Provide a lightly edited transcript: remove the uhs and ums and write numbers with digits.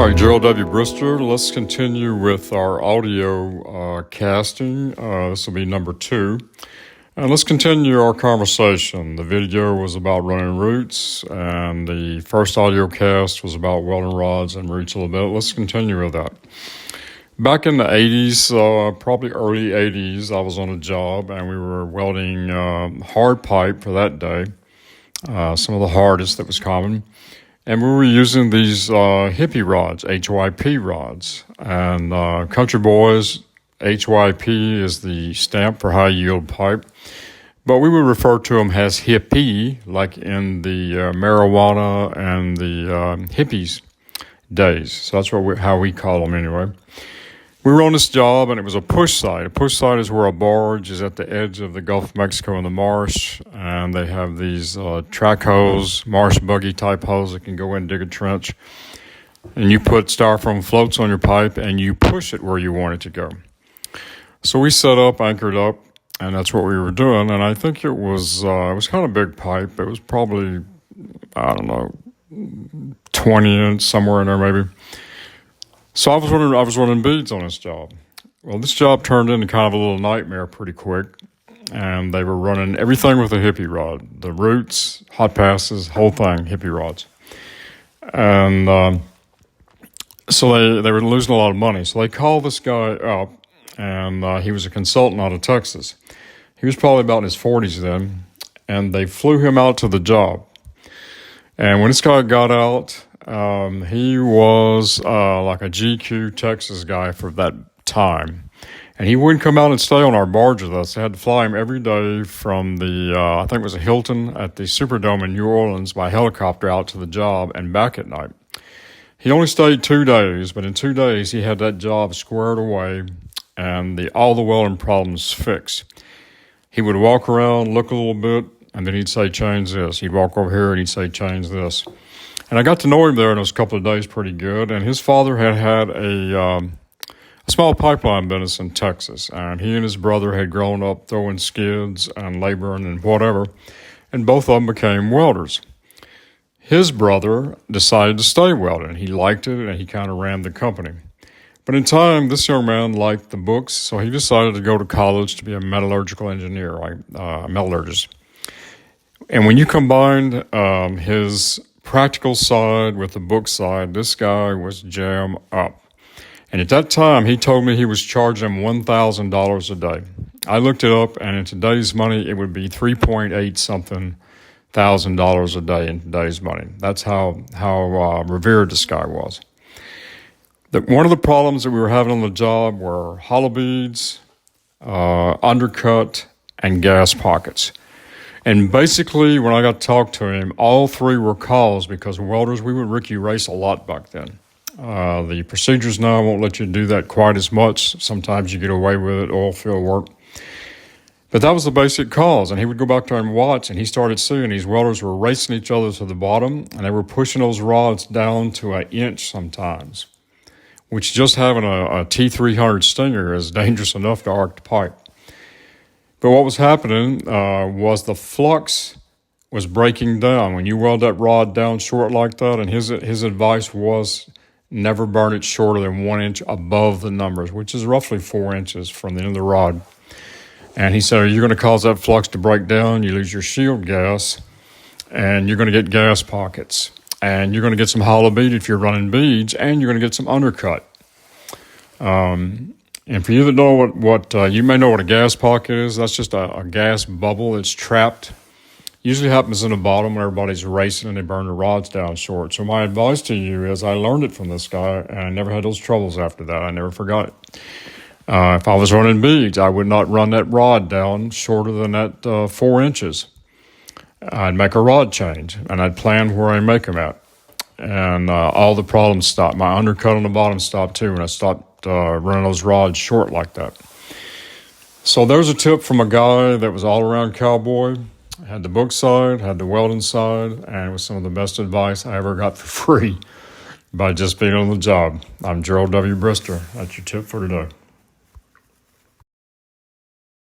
All right, Gerald W. Brister, let's continue with our audio casting. This will be number 2. And let's continue our conversation. The video was about running roots, and the first audio cast was about welding rods and roots a little bit. Let's continue with that. Back in the 80s, probably early 80s, I was on a job, and we were welding hard pipe for that day, some of the hardest that was common. And we were using these hippie rods, HYP rods. And country boys, HYP is the stamp for high yield pipe. But we would refer to them as hippie, like in the marijuana and the hippies days. So that's how we call them anyway. We were on this job, and it was a push site. A push site is where a barge is at the edge of the Gulf of Mexico in the marsh, and they have these track hose, marsh buggy type hose that can go in and dig a trench. And you put styrofoam floats on your pipe, and you push it where you want it to go. So we set up, anchored up, and that's what we were doing. And I think it was kind of a big pipe. It was probably, 20 inch, somewhere in there maybe. So I was running beads on this job. Well, this job turned into kind of a little nightmare pretty quick, and they were running everything with a hippie rod, the roots, hot passes, whole thing, hippie rods. And so they were losing a lot of money. So they called this guy up, and he was a consultant out of Texas. He was probably about in his 40s then, and they flew him out to the job. And when this guy got out, he was like a GQ Texas guy for that time. And he wouldn't come out and stay on our barge with us. They had to fly him every day from the, I think it was a Hilton at the Superdome in New Orleans by helicopter out to the job and back at night. He only stayed 2 days, but in 2 days he had that job squared away and all the welding problems fixed. He would walk around, look a little bit, and then he'd say, change this. He'd walk over here and he'd say, change this. And I got to know him there in those couple of days pretty good. And his father had a small pipeline business in Texas. And he and his brother had grown up throwing skids and laboring and whatever. And both of them became welders. His brother decided to stay welding. He liked it, and he kind of ran the company. But in time, this young man liked the books, so he decided to go to college to be a metallurgical engineer, like a metallurgist. And when you combined his practical side with the book side, this guy was jam up. And at that time, he told me he was charging him $1,000 a day. I looked it up, and in today's money, it would be $3.8-something thousand a day in today's money. That's how revered this guy was. One of the problems that we were having on the job were hollow beads, undercut, and gas pockets. And basically, when I got to talk to him, all three were caused because welders, we would Ricky race a lot back then. The procedures now won't let you do that quite as much. Sometimes you get away with it, oil field work. But that was the basic cause. And he would go back there and watch, and he started seeing these welders were racing each other to the bottom, and they were pushing those rods down to an inch sometimes, which just having a T300 Stinger is dangerous enough to arc the pipe. But what was happening was the flux was breaking down. When you weld that rod down short like that, and his advice was never burn it shorter than 1 inch above the numbers, which is roughly 4 inches from the end of the rod. And he said, you're going to cause that flux to break down, you lose your shield gas, and you're going to get gas pockets. And you're going to get some hollow bead if you're running beads, and you're going to get some undercut. And for you that know what you may know what a gas pocket is, that's just a gas bubble that's trapped. Usually happens in the bottom when everybody's racing and they burn the rods down short. So my advice to you is I learned it from this guy, and I never had those troubles after that. I never forgot it. If I was running beads, I would not run that rod down shorter than that 4 inches. I'd make a rod change, and I'd plan where I make them at. And all the problems stopped. My undercut on the bottom stopped too, and I stopped running those rods short like that. So there's a tip from a guy that was all-around cowboy. Had the book side, had the welding side, and it was some of the best advice I ever got for free by just being on the job. I'm Gerald W. Brister. That's your tip for today.